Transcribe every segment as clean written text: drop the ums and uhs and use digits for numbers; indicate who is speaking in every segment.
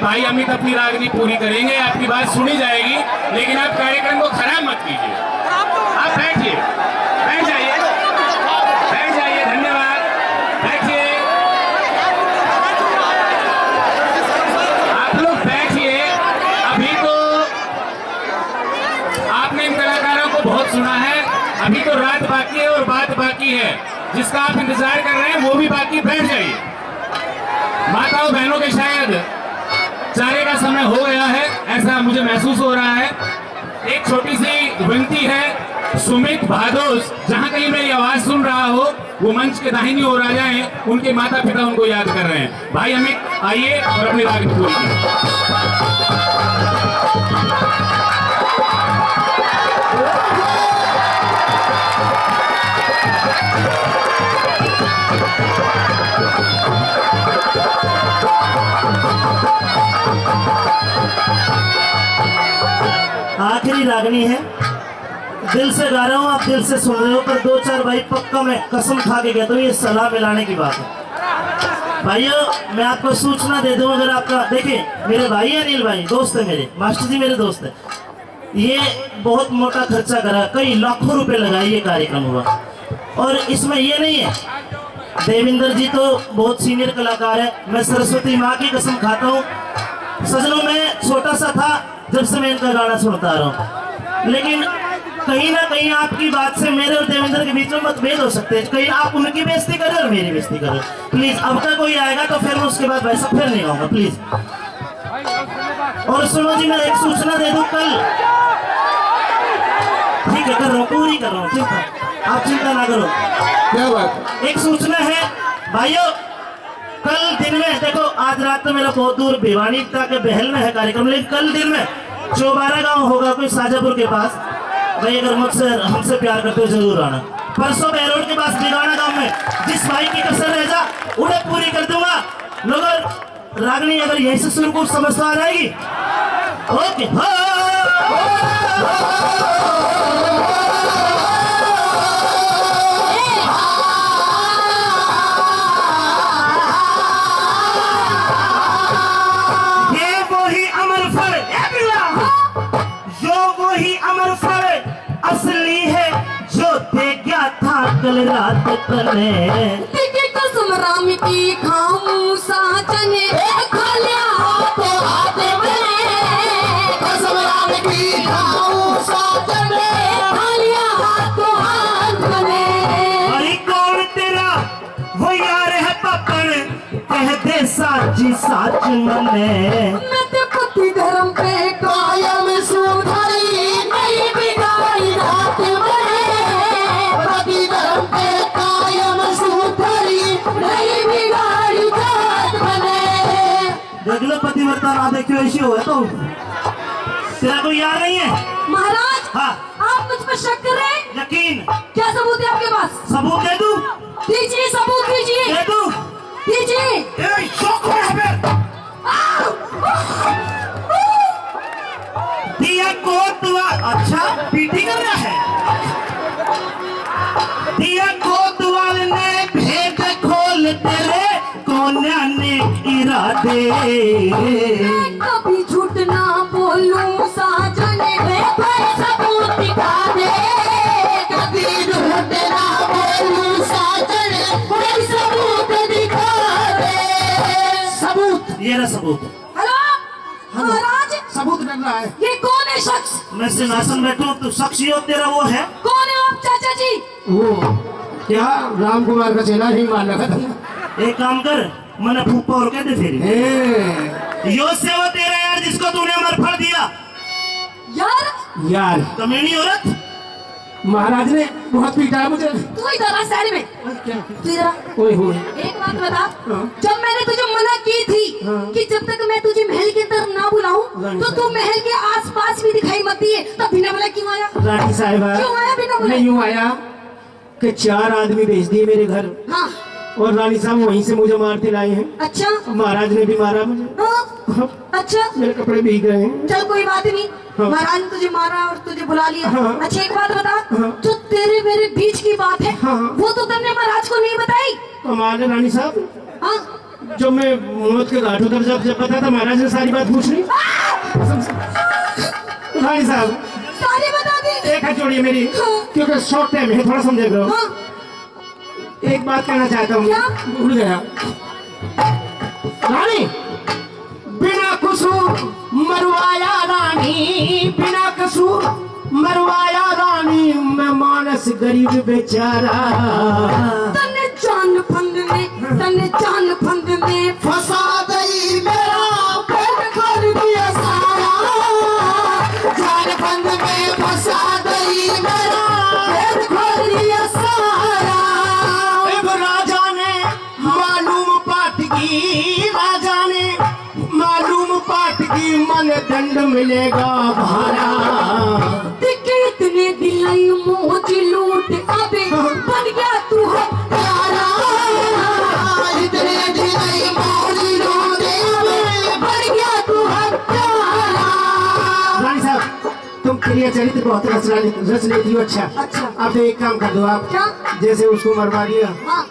Speaker 1: भाई अमित अपनी रागनी पूरी करेंगे, आपकी बात सुनी जाएगी, लेकिन आप कार्यक्रम को खराब मत कीजिए। आप बैठिए, बैठ जाइए, बैठ जाइए, धन्यवाद, बैठिए, आप लोग बैठिए। अभी तो आपने इन कलाकारों को बहुत सुना है, अभी तो रात बाकी है और बात बाकी है, जिसका आप इंतजार कर रहे हैं वो भी बाकी। बैठ जाइए। माताओं बहनों के शायद चारे का समय हो गया है, ऐसा मुझे महसूस हो रहा है। एक छोटी सी विनती है, सुमित भादोस जहां कहीं मेरी आवाज सुन रहा हो, वो मंच के दाहिनी ओर आ जाएं, उनके माता पिता उनको याद कर रहे हैं। भाई अमित आइए और अपनी रागनी पूरी कीजिए।
Speaker 2: आखिरी रागनी है, दिल से गा रहा हूँ, आप दिल से सुन रहे हो, पर दो चार भाई पक्का मैं कसम खा के कहता हूँ ये सलाह मिलाने की बात है। भाइयों मैं आपको सूचना दे दूं, अगर आपका देखिए मेरे भाई है अनिल भाई, दोस्त है मेरे, मास्टर जी मेरे दोस्त है, ये बहुत मोटा खर्चा करा, कई लाखों रुपए लगाए ये कार्यक्रम हुआ। और इसमें ये नहीं है, देविंदर जी तो बहुत सीनियर कलाकार है, मैं सरस्वती माँ की कसम खाता हूँ सजनों में छोटा सा था जब से मैं इनका गाना सुनता रहा हूँ, लेकिन कहीं ना कहीं आपकी बात से मेरे और देवेंद्र के बीच में मतभेद हो सकते हैं, कहीं आप उनकी बेइज्जती करें और मेरी बेइज्जती करें। प्लीज अब तक कोई आएगा तो फिर उसके बाद वैसा फिर नहीं होगा प्लीज। और सुनो जी, मैं एक सूचना दे दूं, कल ठीक है कर रहा हूँ, पूरी कर रहा हूँ, चिंता आप चिंता ना करो।
Speaker 1: क्या बात?
Speaker 2: एक सूचना है भाइयों, कल दिन में देखो, आज रात तो मेरा बहुत दूर भिवानी के बहल में है कार्यक्रम, लेकिन कल दिन में चौबारा गांव होगा कोई साजापुर के पास, भाई अगर मुझसे हमसे प्यार करते हो जरूर आना। परसों बहरोड के पास बिगाना गांव में जिस भाई की कसर रह जा उन्हें पूरी कर दूंगा। लोगों रागनी अगर यहीं से शुरू कुछ समझ तो आ जाएगी। ओके असली है जो दे गया था कल रात तने,
Speaker 3: कसम राम की खाऊं साजने, खालिया तो हाथ बने, कसम राम की खाऊं साजने, खालिया तो हाथ बने।
Speaker 2: अरे कौन तेरा वो यार है पपन, कह दे साची साच मने,
Speaker 3: मैं तो पति धर्म पे कायम सुधारी, नहीं बिगाड़ी रात बने, पति धर्म पे कायम सुधारी, नहीं बिगाड़ी रात बने।
Speaker 2: देख लो पतिव्रता ना देखियो ऐसी हो तो तेरा कोई यार नहीं है।
Speaker 3: महाराज
Speaker 2: हाँ
Speaker 3: आप मुझ पर शक कर रहे हैं?
Speaker 2: यकीन।
Speaker 3: क्या सबूत है आपके पास?
Speaker 2: सबूत दे दूं?
Speaker 3: दीजिए सबूत दीजिए,
Speaker 2: दे दूं?
Speaker 3: दीजिए।
Speaker 2: ए शौक है हमें दिया को दुआ, अच्छा पीटी कर रहा है, दिया को दुआल ने भेद खोल तेरे कोन्या ने इरादे,
Speaker 3: मैं कभी झूठ ना बोलूं साजने, कोई सबूत दिखा दे, कभी झूठ ना बोलूं साजने, कोई सबूत दिखा दे।
Speaker 2: सबूत ये रहा सबूत।
Speaker 3: हेलो महाराज,
Speaker 2: सबूत कर रहा है।
Speaker 3: ये कौन है शख्स?
Speaker 2: मैं सिंहासन बैठू तो शख्सियत तेरा वो है।
Speaker 3: कौन है आप चाचा जी?
Speaker 4: वो क्या राम कुमार का चेला नहीं मान रखा था।
Speaker 2: एक काम कर, मैंने फूफा और कहते फिर यो से वो तेरा यार जिसको तूने अमर फल दिया।
Speaker 3: यार
Speaker 4: यार
Speaker 2: कमीनी औरत,
Speaker 4: महाराज ने बहुत पीटा है मुझे।
Speaker 3: तू इधर आ साइड में, तू इधर आ।
Speaker 4: ओए होए,
Speaker 3: एक बात बता, जब मैंने तुझे मना की थी कि जब तक मैं तुझे महल के अंदर ना बुलाऊं तो तू महल के आसपास भी दिखाई मत दिए, तब बिना बुलाए क्यों आया?
Speaker 4: रानी साहिबा
Speaker 3: क्यों आया बिना बुलाए?
Speaker 4: मैं यूं आया कि 4 आदमी भेज दिए मेरे घर,
Speaker 3: हाँ
Speaker 4: और रानी साहब वहीं से मुझे मारते लाए हैं।
Speaker 3: अच्छा
Speaker 4: महाराज ने भी मारा मुझे,
Speaker 3: हाँ, अच्छा
Speaker 4: मेरे कपड़े भीग गए हैं।
Speaker 3: चल कोई बात नहीं,
Speaker 4: हाँ।
Speaker 3: महाराज ने तुझे मारा और तुझे बुला लिया।
Speaker 4: हाँ।
Speaker 3: अच्छा एक बात बता,
Speaker 4: हाँ।
Speaker 3: जो तेरे मेरे बीच की बात है
Speaker 4: हाँ।
Speaker 3: वो तो तुमने महाराज को नहीं बताई?
Speaker 4: कमाल है रानी साहब,
Speaker 3: हाँ
Speaker 4: जब मैं मौत के घाट उतर जब पता था महाराज ने सारी बात पूछ ली। भाई साहब
Speaker 3: सारी बता दी।
Speaker 4: एक हाथ जोड़िए मेरी,
Speaker 3: हाँ।
Speaker 4: क्योंकि शॉर्ट टाइम है, थोड़ा समझे करो।
Speaker 3: हाँ।
Speaker 4: एक बात कहना चाहता हूँ,
Speaker 3: क्या?
Speaker 4: भूल गया। रानी बिना कसूर मरवाया रानी, बिना कसूर मरवाया रानी, मैं मानस गरीब बेचारा।
Speaker 3: तने जान फंद में
Speaker 4: फंसा गई मेरा
Speaker 3: पेट कर दिया सारा।
Speaker 4: जान फंद में फंसा गई मेरा
Speaker 3: पेट कर दिया सारा।
Speaker 4: अब राजा ने मालूम पाट की, राजा ने मालूम पाट की, मन दंड मिलेगा भारा।
Speaker 3: इतने दिलाई मोज लूट अबे बन गया तू हत्यारा। इतने दिलाई मोज लूट अबे बन गया तू हत्यारा।
Speaker 4: रानी साहब तुम क्रिया चरित्र बहुत रच लेती हो। अच्छा
Speaker 3: अच्छा।
Speaker 4: अब तो एक काम कर दो आप,
Speaker 3: क्या?
Speaker 4: जैसे उसको मरवा दिया
Speaker 3: हाँ।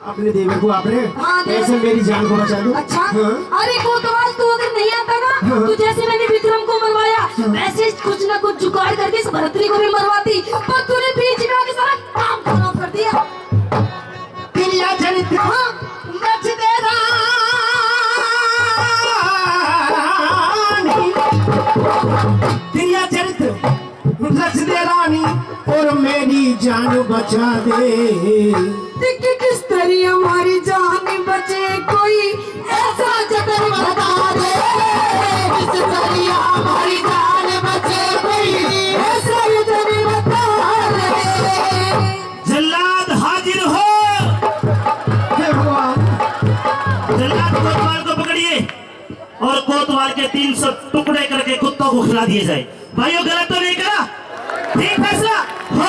Speaker 4: अपने देवर को आपने,
Speaker 3: हाँ, देवर।
Speaker 4: ऐसे मेरी जान को बचा दो।
Speaker 3: अच्छा।
Speaker 4: हाँ।
Speaker 3: अरे कोतवाल तू अगर नहीं आता ना तो जैसे मैंने विक्रम को मरवाया वैसे कुछ ना कुछ जुगाड़ करके इस भरतरी को भी मरवाती, पर तूने बीच में आके सारा काम खराब कर दिया।
Speaker 4: क्रिया चरित्र
Speaker 3: हाँ।
Speaker 4: रच दे रानी, क्रिया चरित्र रच दे रानी, और मेरी जान बचा दे।
Speaker 3: देख किस तरह हमारी जान बचे, कोई ऐसा जतन बता दे। किस तरह हमारी जान बचे, कोई ऐसा जतन बता दे।
Speaker 2: जल्लाद हाजिर हो।
Speaker 4: हे भगवान,
Speaker 2: जल्लाद कोतवाल को पकड़िए और कोतवाल के 300 टुकड़े करके कुत्तों को खिला दिए जाए। भाइयों गलत तो नहीं करा, ठीक फैसला हो।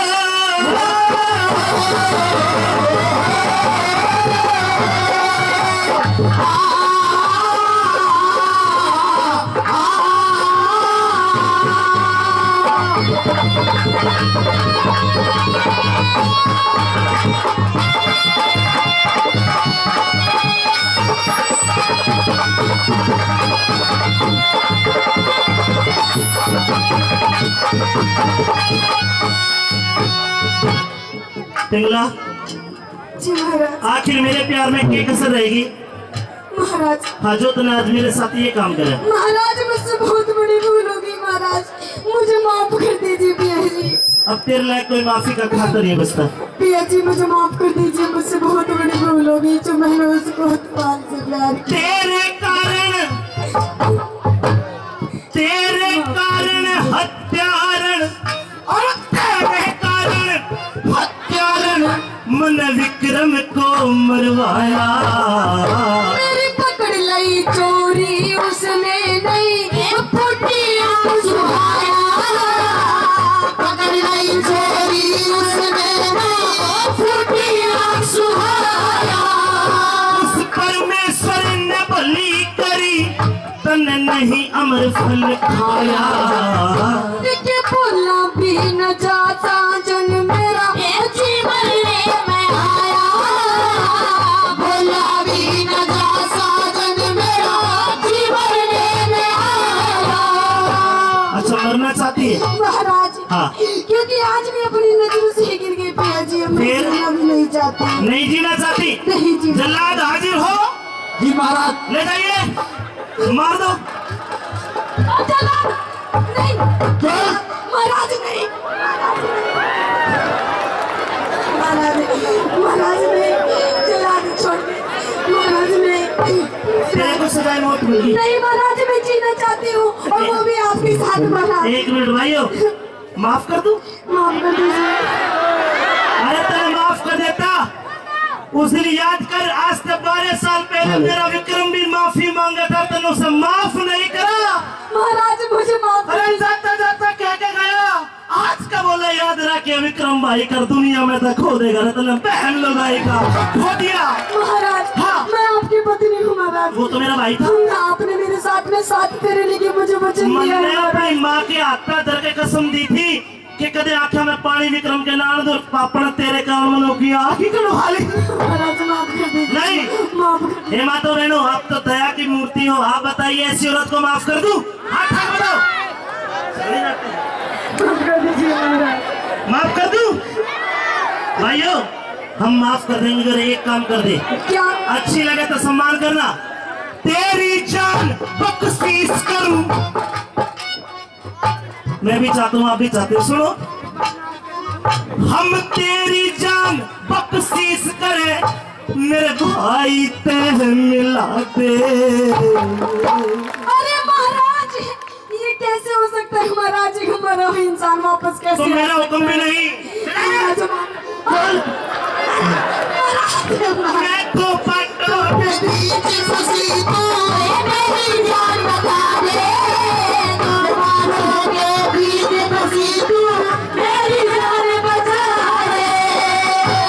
Speaker 2: पिंगला
Speaker 3: जी महाराज।
Speaker 2: आखिर मेरे प्यार में क्या कसर रहेगी?
Speaker 3: महाराज
Speaker 2: हाँ जो तूने आज मेरे साथ ये काम करे।
Speaker 3: महाराज मुझसे बहुत बड़ी भूल होगी महाराज, मुझे माफ कर दीजिए पिया जी।
Speaker 2: अब तेरे लायक कोई माफी का खातर नहीं बचता।
Speaker 3: पिया जी मुझे माफ कर दीजिए, मुझसे बहुत बड़ी भूल होगी जो मैंने उस कोतवाल से प्यार किया।
Speaker 2: तेरे कारण हत्यारण और तेरे कारण हत्यारण मन विक्रम को मरवाया।
Speaker 3: मेरी पकड़ लाई चोरी उसने नहीं फूटी आंख सुहाया। पकड़ लाई चोरी उसने नहीं फूटी आंख सुहाया।
Speaker 2: उस परमेश्वर ने भली करी तन नहीं अमर फल खाया।
Speaker 3: देखे बोला भी न जाता जन मेरा जीवन में आया। बोला भी न जाता जन मेरा जीवन में आया।
Speaker 2: अच्छा मरना चाहती है?
Speaker 3: महाराज
Speaker 2: हाँ।
Speaker 3: क्योंकि आज मैं अपनी नजरों से गिर गई पिया जी, मैं
Speaker 2: फिर?
Speaker 3: जीना भी नहीं चाहती।
Speaker 2: नहीं जीना चाहती?
Speaker 3: नहीं जी।
Speaker 2: जल्लाद हाजिर हो।
Speaker 4: जी महाराज।
Speaker 2: ले जाइए, मार दो।
Speaker 3: नहीं महाराज नहीं, महाराज नहीं, जल्लाद छोड़ दे महाराज नहीं।
Speaker 2: तेरे को सजाए मौत मिली।
Speaker 3: नहीं महाराज मैं जीना चाहती हूँ और वो भी आपके साथ महाराज।
Speaker 2: एक मिनट भाइयों, माफ कर दूं?
Speaker 3: माफ कर दीजिए।
Speaker 2: अरे तेरे माफ कर देता। उस दिन याद कर, आज से 12 साल पहले मेरा विक्रम भी माफी मांगा था, तूने उसे माफ नहीं करा।
Speaker 3: महाराज मुझे माफ कर
Speaker 2: अरे जाता जाता कह के गया, आज का बोला याद रखे विक्रम भाई कर दुनिया में तो खो देगा, तूने बहन लगाई का खो दिया।
Speaker 3: महाराज।
Speaker 2: हाँ।
Speaker 3: मैं आपकी पत्नी हूँ महाराज।
Speaker 2: वो तो मेरा भाई था।
Speaker 3: आपने मेरे साथ में साथ करे लेकिन मुझे वचन दिया है
Speaker 2: मैंने
Speaker 3: महाराज।
Speaker 2: अपनी माँ के हाथ पे धर के कसम दी थी कि कदे आंखा में पानी विक्रम के नाम दो पापड़ तेरे काम मनो की आँख ही कड़ो खाली।
Speaker 3: महाराज माफ कर दे,
Speaker 2: नहीं
Speaker 3: माफ कर दे।
Speaker 2: हे माता बहनों, आप तो दया की मूर्ति हो, आप बताइए ऐसी औरत को माफ कर दूं? हाथ हाथ बताओ,
Speaker 3: माफ कर दीजिए महाराज।
Speaker 2: माफ कर दूं? भाइयों हम माफ कर देंगे अगर एक काम कर दे।
Speaker 3: क्या?
Speaker 2: अच्छी लगे तो सम्मान करना। तेरी जान बख्शीश करूं, मैं भी चाहता हूं, आप भी चाहते हो, सुनो। हम तेरी जान बख्शीश करें, मेरे भाई तह मिला दे।
Speaker 3: अरे महाराज, ये कैसे हो सकता है महाराज? एक मरा हुआ इंसान वापस कैसे?
Speaker 2: तो मेरा हुक्म भी नहीं। मैं तो पटो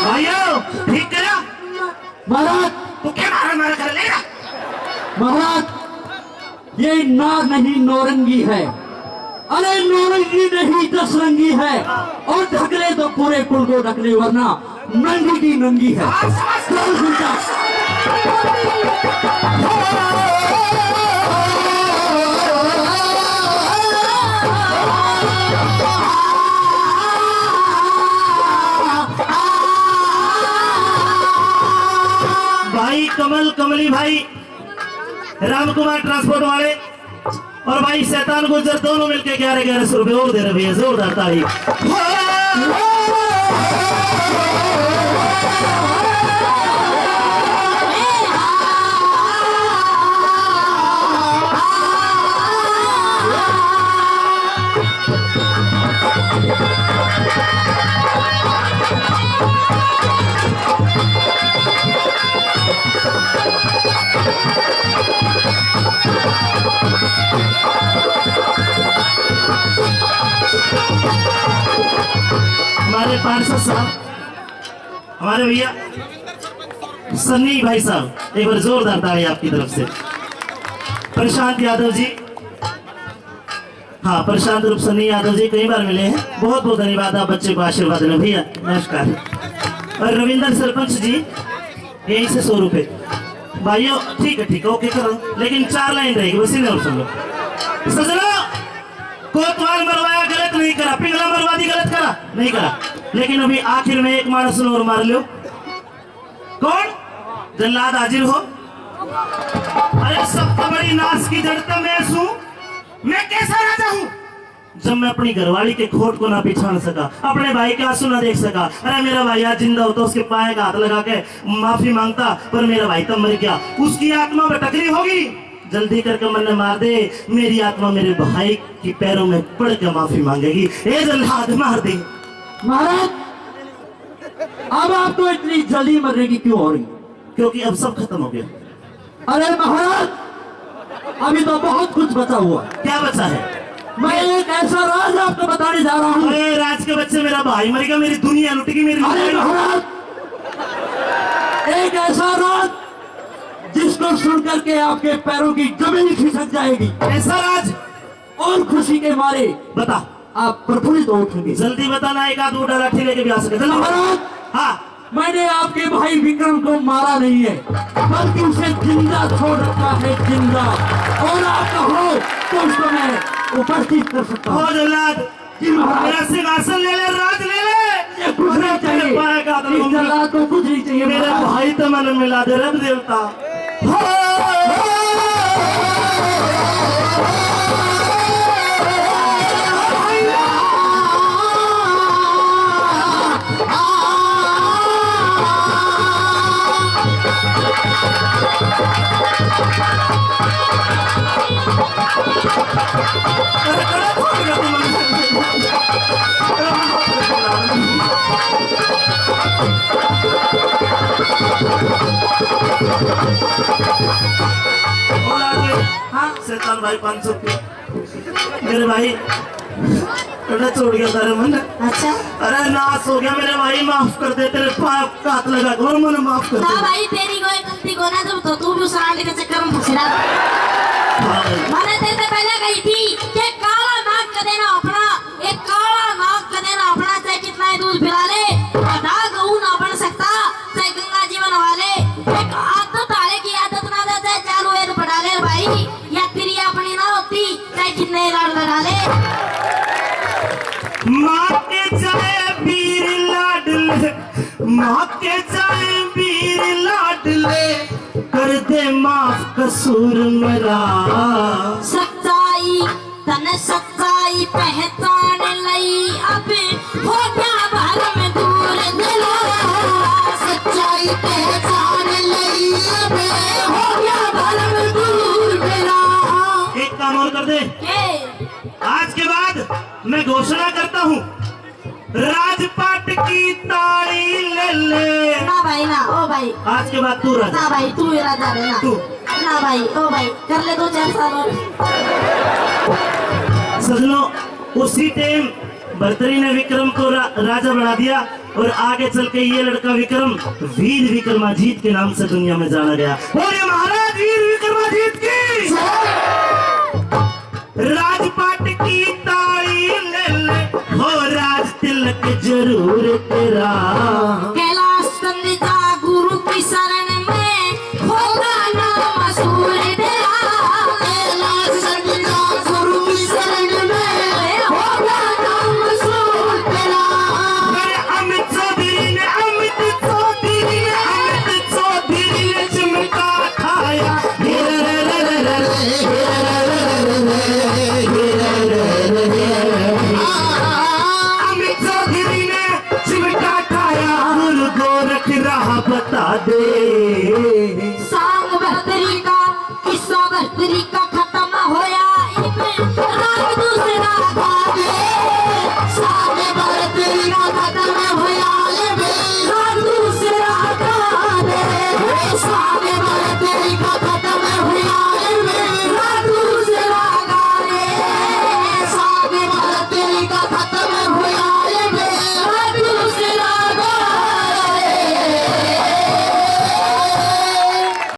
Speaker 2: भाइयों, ठीक करा।
Speaker 5: महाराज,
Speaker 2: तू क्या मारा कर लेगा?
Speaker 5: महाराज, ये नार नहीं नौरंगी है। अरे नौरंगी नहीं 10 रंगी है, और ढकले तो पूरे कुल को ढकले, वरना नंगी की नंगी है। चल घुसा।
Speaker 2: भाई कमल, कमली भाई, राम कुमार ट्रांसपोर्ट वाले और भाई शैतान गुजर, दोनों मिलके 1100 रुपए और दे रहे भैया, जोरदार ताली। हमारे पार्षद साहब, हमारे भैया सन्नी भाई साहब, एक बार जोरदार ताली आपकी तरफ से। प्रशांत यादव जी, हाँ प्रशांत रूप सन्नी यादव जी कई बार मिले हैं, बहुत बहुत धन्यवाद, आप बच्चे को आशीर्वाद देना भैया, नमस्कार। और रविंदर सरपंच जी यहीं से 100 रुपए। भाइयों ठीक है ओके करो, लेकिन 4 लाइन रहेगी, बस इन्हें और सुनो। सजना, कोतवाल मरवाया गलत नहीं करा, पिंगला मरवा दी गलत करा नहीं करा, लेकिन अभी आखिर में एक मानस और मार लो। कौन? जल्लाद हाजिर हो। अरे सबसे बड़ी नाश की जड़ तो मैं हूं, मैं कैसा राजा हूं जब मैं अपनी घरवाली के खोट को ना पिछाड़ सका, अपने भाई के आंसू ना देख सका। अरे मेरा भाई आज जिंदा होता, उसके पाए का हाथ लगा के माफी मांगता, पर मेरा भाई तब मर गया, उसकी आत्मा भटकरी होगी, जल्दी करके मन मार दे, मेरी आत्मा मेरे भाई के पैरों में पड़ के माफी मांगेगी। ए जल्लाद मार दे।
Speaker 5: महाराज, अब आपको इतनी जल्दी मरने की क्यों हो रही?
Speaker 2: क्योंकि अब सब खत्म हो गया।
Speaker 5: अरे महाराज, अभी तो बहुत कुछ बचा हुआ।
Speaker 2: क्या बचा है?
Speaker 5: मैं एक ऐसा राज आपको बताने जा रहा हूँ।
Speaker 2: अरे राज के बच्चे, मेरा भाई मर गया, मेरी दुनिया लुट गई, मेरी
Speaker 5: अरे महाराज, एक ऐसा राज जिसको सुन करके आपके पैरों की जमीन खिसक जाएगी।
Speaker 2: ऐसा राज?
Speaker 5: और खुशी के मारे
Speaker 2: बता,
Speaker 5: आप प्रफुल्लित हो उठोगे।
Speaker 2: जल्दी बताना, एक आध उठा लाठी लेके भी आ सके। जल्दी।
Speaker 5: महाराज,
Speaker 2: हाँ,
Speaker 5: मैंने आपके भाई विक्रम को मारा नहीं है, बल्कि उसे जिंदा छोड़ रखा है, जिंदा। और आप कहो तो उसको मैं उपस्थित कर सकता हूँ।
Speaker 2: हो जल्लाद,
Speaker 5: जी महाराज,
Speaker 2: मेरा सिंहासन ले ले, राज ले ले।
Speaker 5: ये कुछ नहीं चाहिए,
Speaker 2: पाए का हाथ
Speaker 5: इस जल्लाद को कुछ नहीं चाहिए।
Speaker 2: मेरे
Speaker 5: महाराज,
Speaker 2: भाई तो मन मिला दे, रब देवता। हाँ शैतान भाई 500 रुपये मेरे भाई छोड़ गया तारे मन।
Speaker 3: अच्छा
Speaker 2: अरे नाश हो गया मेरे भाई, माफ कर दे, तेरे पाप का हाथ लगा और मैंने माफ कर
Speaker 3: हाँ
Speaker 2: दे।
Speaker 3: भाई, तेरी कोई गलती को ना, तो तू भी उस रानी के चक्कर में फंसी रहा।
Speaker 2: हाँ भाई।
Speaker 3: मैंने तेरे से पहले कही थी कि काला नाग का देना अपना, एक काला नाग का देना अपना, चाहे कितना ही दूध पिला ले, आधा गऊ ना बन सकता, चाहे गंगा जी बनवा ले,
Speaker 2: माँ के जाए वीर लाडले कर दे माफ कसूर मेरा।
Speaker 3: सच्चाई तन सच्चाई पहचान लई अब हो गया भरम दूर दिला। सच्चाई पहचान लई अब हो गया भरम दूर दिला।
Speaker 2: एक काम और कर दे, आज के बाद मैं घोषणा करता हूँ राजपाट की ताली ले ले।
Speaker 3: ना भाई ना, ओ भाई
Speaker 2: आज के बाद तू राजा।
Speaker 3: ना भाई तू ही राजा रहना।
Speaker 2: तू
Speaker 3: ना भाई, ओ भाई कर ले 2-4 साल और।
Speaker 2: सजनों, उसी टाइम भर्तरी ने विक्रम को राजा बना दिया और आगे चल के ये लड़का विक्रम वीर विक्रमाजीत के नाम से दुनिया में जाना गया। और ये महाराज वीर विक्रमाजीत की राजपाट की ताली ले ले, हो राज तिलक जरूर तेरा।